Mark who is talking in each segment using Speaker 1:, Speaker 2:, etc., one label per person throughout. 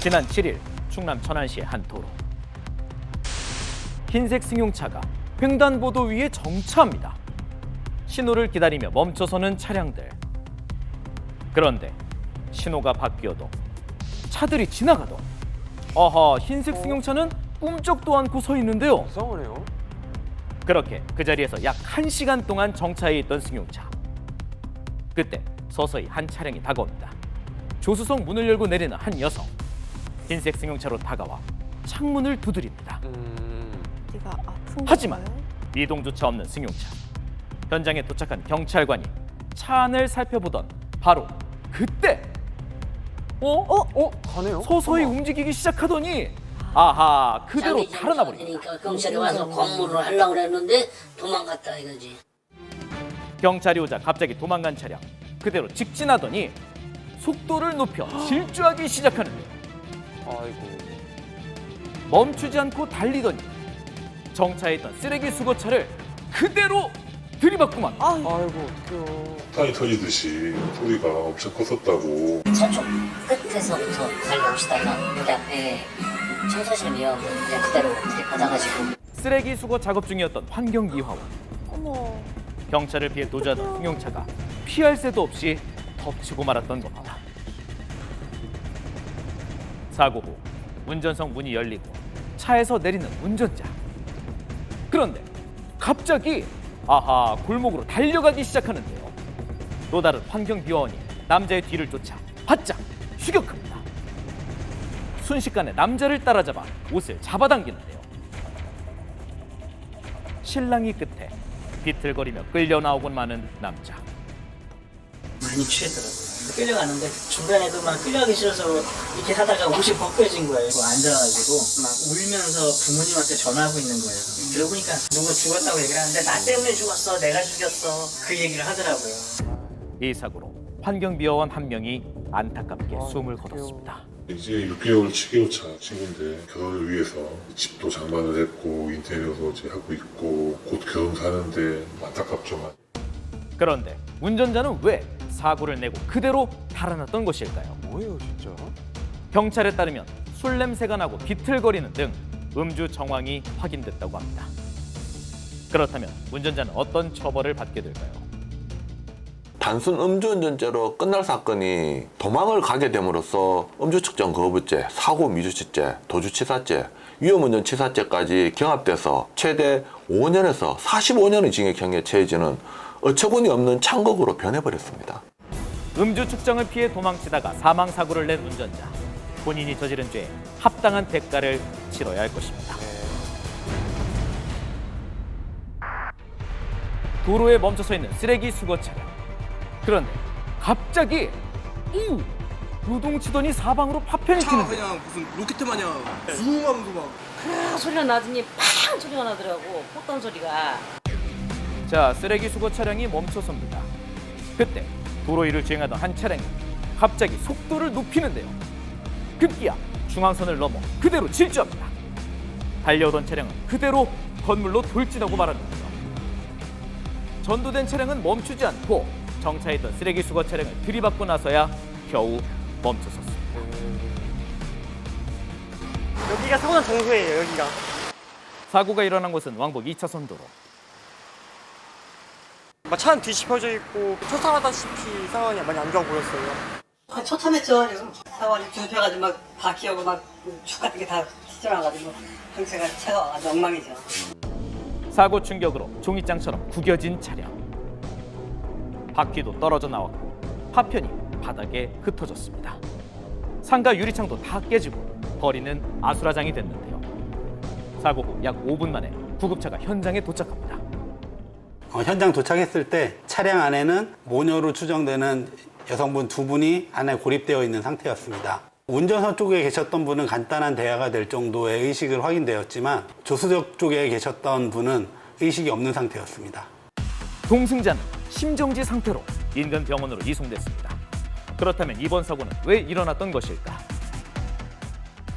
Speaker 1: 지난 7일 충남 천안시의 한 도로. 흰색 승용차가 횡단보도 위에 정차합니다. 신호를 기다리며 멈춰서는 차량들. 그런데 신호가 바뀌어도 차들이 지나가도 흰색 승용차는 꿈쩍도 않고 서 있는데요.
Speaker 2: 이상하네요.
Speaker 1: 그렇게 그 자리에서 약 1시간 동안 정차해 있던 승용차. 그때 서서히 한 차량이 다가옵니다. 조수석 문을 열고 내리는 한 여성. 흰색 승용차로 다가와 창문을 두드립니다.
Speaker 3: 네가 아픈
Speaker 1: 하지만
Speaker 3: 건가요?
Speaker 1: 미동조차 없는 승용차. 현장에 도착한 경찰관이 차 안을 살펴보던 바로 그때
Speaker 2: 가네요?
Speaker 1: 서서히 움직이기 시작하더니 그대로 달아나 버립니다.
Speaker 4: 그러니까 경찰이 와서 검무를 하려고 그랬는데 도망갔다 이거지.
Speaker 1: 경찰이 오자 갑자기 도망간 차량 그대로 직진하더니 속도를 높여 질주하기 시작하는데요.
Speaker 2: 아이고.
Speaker 1: 멈추지 않고 달리더니 정차해 있던 쓰레기 수거차를 그대로 들이받고만.
Speaker 2: 아이고 어떡해요.
Speaker 5: 땅이 터지듯이 소리가 엄청 컸었다고.
Speaker 4: 저쪽 끝에서부터 달려오시다가 여기 앞에 청소실 위험 그냥 그대로 들이받아가지고.
Speaker 1: 쓰레기 수거 작업 중이었던 환경기화원.
Speaker 3: 어머.
Speaker 1: 경찰을 피해 도주하던 승용차가 피할 새도 없이 덮치고 말았던 겁니다. 사고 후 운전석 문이 열리고 차에서 내리는 운전자. 그런데 갑자기 골목으로 달려가기 시작하는데요. 또 다른 환경비화원이 남자의 뒤를 쫓아 바짝 추격합니다. 순식간에 남자를 따라잡아 옷을 잡아당기는데요. 실랑이 끝에 비틀거리며 끌려 나오곤 마는 남자.
Speaker 6: 많이 취했더라고요. 끌려가는데 중간에도 막 끌려가기 싫어서 이렇게 하다가 옷이 벗겨진 거예요. 앉아가지고 막 울면서 부모님한테 전화하고 있는 거예요. 들어보니까 누가 죽었다고 얘기를 하는데 나 때문에 죽었어, 내가 죽였어 그 얘기를 하더라고요.
Speaker 1: 이 사고로 환경비화원 한 명이 안타깝게 숨을 거뒀습니다.
Speaker 5: 이제 6개월, 7개월 차 친구인데 결혼을 위해서 집도 장만을 했고 인테리어도 이제 하고 있고 곧 결혼 사는데 안타깝지만.
Speaker 1: 그런데 운전자는 왜 사고를 내고 그대로 달아났던 것일까요?
Speaker 2: 뭐예요 진짜?
Speaker 1: 경찰에 따르면 술 냄새가 나고 비틀거리는 등 음주 정황이 확인됐다고 합니다. 그렇다면 운전자는 어떤 처벌을 받게 될까요?
Speaker 7: 단순 음주운전죄로 끝날 사건이 도망을 가게 됨으로써 음주측정 거부죄, 사고 미주치죄, 도주치사죄, 위험운전치사죄까지 경합돼서 최대 5년에서 45년의 징역형에 처해지는 어처구니 없는 창극으로 변해버렸습니다.
Speaker 1: 음주 측정을 피해 도망치다가 사망사고를 낸 운전자. 본인이 저지른 죄에 합당한 대가를 치러야 할 것입니다. 도로에 멈춰서 있는 쓰레기 수거 차량. 그런데 갑자기 요동치더니 사방으로 파편이 튀는데
Speaker 8: 그냥 무슨 로켓 마냥 붕하면서 막.
Speaker 4: 그 소리가 나더니 팡 소리가 나더라고. 폭탄 소리가.
Speaker 1: 자, 쓰레기 수거 차량이 멈춰섭니다. 그때 도로 위를 주행하던 한 차량이 갑자기 속도를 높이는데요. 급기야 중앙선을 넘어 그대로 질주합니다. 달려오던 차량은 그대로 건물로 돌진하고 말았는데요. 전도된 차량은 멈추지 않고 정차했던 쓰레기 수거 차량을 들이받고 나서야 겨우 멈춰섰습니다.
Speaker 9: 여기가 사고난 장소예요, 여기가.
Speaker 1: 사고가 일어난 곳은 왕복 2차선 도로.
Speaker 9: 막 차는 뒤집혀져 있고 초탈하다시피 상황이 많이 안 좋아 보였어요.
Speaker 6: 초참했죠. 사관이 뒤집혀가지고 막 바퀴하고 막 축 같은 게 다 찢어나가지고 상태가 차가 아주 엉망이죠.
Speaker 1: 사고 충격으로 종이장처럼 구겨진 차량. 바퀴도 떨어져 나왔고 파편이 바닥에 흩어졌습니다. 상가 유리창도 다 깨지고 거리는 아수라장이 됐는데요. 사고 후 약 5분 만에 구급차가 현장에 도착합니다.
Speaker 10: 현장 도착했을 때 차량 안에는 모녀로 추정되는 여성분 2분이 안에 고립되어 있는 상태였습니다. 운전석 쪽에 계셨던 분은 간단한 대화가 될 정도의 의식을 확인되었지만 조수석 쪽에 계셨던 분은 의식이 없는 상태였습니다.
Speaker 1: 동승자는 심정지 상태로 인근 병원으로 이송됐습니다. 그렇다면 이번 사고는 왜 일어났던 것일까?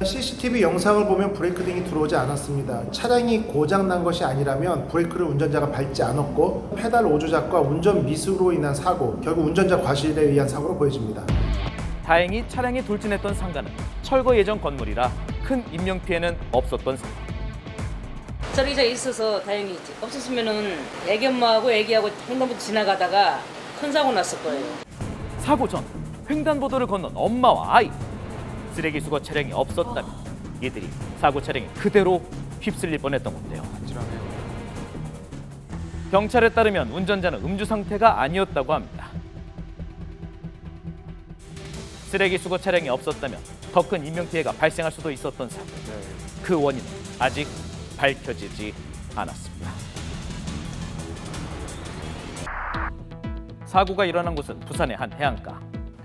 Speaker 11: CCTV 영상을 보면 브레이크 등이 들어오지 않았습니다. 차량이 고장난 것이 아니라면 브레이크를 운전자가 밟지 않았고 페달 오조작과 운전 미숙으로 인한 사고, 결국 운전자 과실에 의한 사고로 보여집니다.
Speaker 1: 다행히 차량이 돌진했던 상가는 철거 예정 건물이라 큰 인명피해는 없었던 상황.
Speaker 12: 저기서 있어서 다행이지. 없었으면은 애기 엄마하고 애기하고 횡단보도 지나가다가 큰 사고 났을 거예요.
Speaker 1: 사고 전 횡단보도를 건넌 엄마와 아이. 쓰레기 수거 차량이 없었다면 이들이 사고 차량에 그대로 휩쓸릴 뻔했던 건데요. 경찰에 따르면 운전자는 음주 상태가 아니었다고 합니다. 쓰레기 수거 차량이 없었다면 더 큰 인명피해가 발생할 수도 있었던 사고. 그 원인은 아직 밝혀지지 않았습니다. 사고가 일어난 곳은 부산의 한 해안가.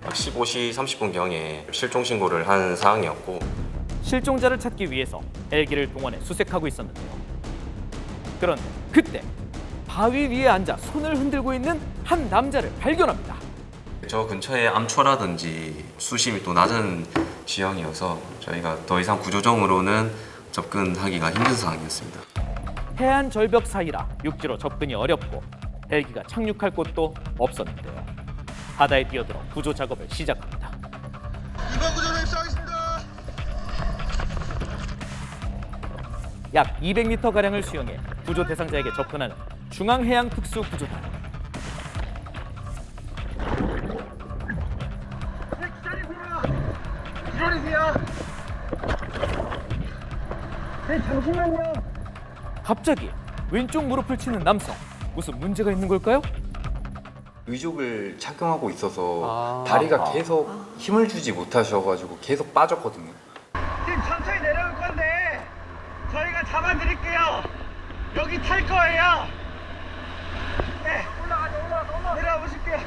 Speaker 13: 15시 30분경에 실종 신고를 한 상황이었고
Speaker 1: 실종자를 찾기 위해서 헬기를 동원해 수색하고 있었는데요. 그런데 그때 바위 위에 앉아 손을 흔들고 있는 한 남자를 발견합니다.
Speaker 13: 저 근처에 암초라든지 수심이 또 낮은 지형이어서 저희가 더 이상 구조정으로는 접근하기가 힘든 상황이었습니다.
Speaker 1: 해안 절벽 사이라 육지로 접근이 어렵고 헬기가 착륙할 곳도 없었는데요. 바다에 뛰어들어 구조 작업을 시작합니다.
Speaker 8: 이번 구조로 입수하겠습니다.
Speaker 1: 약 200m가량을 수영해 구조 대상자에게 접근하는 중앙해양특수구조단. 갑자기 왼쪽 무릎을 치는 남성. 무슨 문제가 있는 걸까요?
Speaker 14: 의족을 착용하고 있어서 다리가 계속 힘을 주지 못하셔가지고 계속 빠졌거든요.
Speaker 9: 지금 천천히 내려올 건데 저희가 잡아드릴게요. 여기 탈 거예요. 네, 올라가 내려와 보실게요.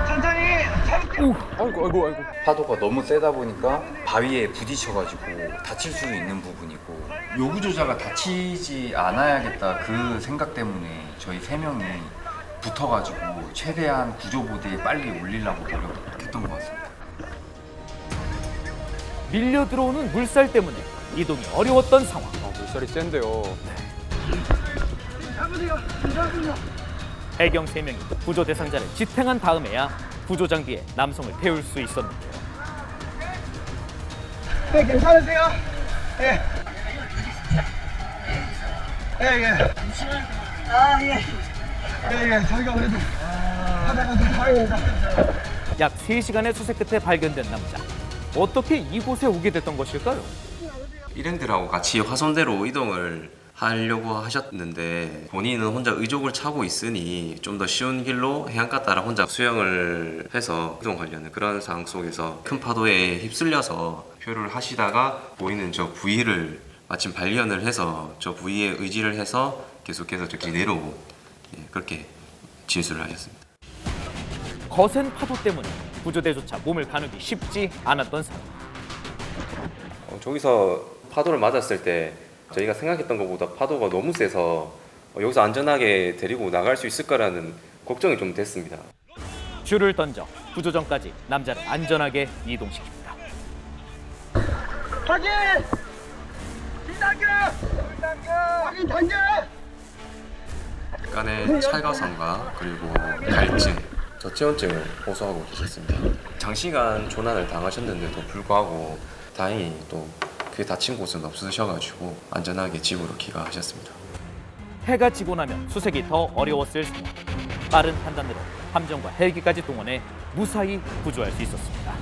Speaker 9: 천천히 잡을게요.
Speaker 14: 아이고. 파도가 너무 세다 보니까 바위에 부딪혀가지고 다칠 수도 있는 부분이고 요구조자가 다치지 않아야겠다 그 생각 때문에 저희 3명이 붙어가지고 최대한 구조보드에 빨리 올리려고 노력했던 것 같습니다.
Speaker 1: 밀려 들어오는 물살 때문에 이동이 어려웠던 상황.
Speaker 2: 물살이 센데요.
Speaker 1: 해경 3명이 구조 대상자를 지탱한 다음에야 구조 장비에 남성을 태울 수 있었는데요.
Speaker 9: 네, 괜찮으세요? 예. 예. 저희가 그래도 하다가 좀 다행이다.
Speaker 1: 약 3시간의 수색 끝에 발견된 남자. 어떻게 이곳에 오게 됐던 것일까요?
Speaker 13: 일행들하고 같이 화선대로 이동을 하려고 하셨는데 본인은 혼자 의족을 차고 있으니 좀 더 쉬운 길로 해안가 따라 혼자 수영을 해서 이동하려는 그런 상황 속에서 큰 파도에 휩쓸려서 표류를 하시다가 보이는 저 부위를 마침 발견을 해서 저 부위에 의지를 해서 계속해서 저기 내려오고 그렇게 진술을 하셨습니다.
Speaker 1: 거센 파도 때문에 구조대조차 몸을 가누기 쉽지 않았던 상황.
Speaker 13: 저기서 파도를 맞았을 때 저희가 생각했던 것보다 파도가 너무 세서 여기서 안전하게 데리고 나갈 수 있을까라는 걱정이 좀 됐습니다.
Speaker 1: 줄을 던져 구조정까지 남자를 안전하게 이동시킵니다.
Speaker 9: 확인! 확인 당겨!
Speaker 13: 약간의 찰가상과 그리고 갈증, 저체온증을 호소하고 계셨습니다. 장시간 조난을 당하셨는데도 불구하고 다행히 또 크게 다친 곳은 없으셔가지고 안전하게 집으로 귀가하셨습니다.
Speaker 1: 해가 지고 나면 수색이 더 어려웠을 상황. 빠른 판단으로 함정과 헬기까지 동원해 무사히 구조할 수 있었습니다.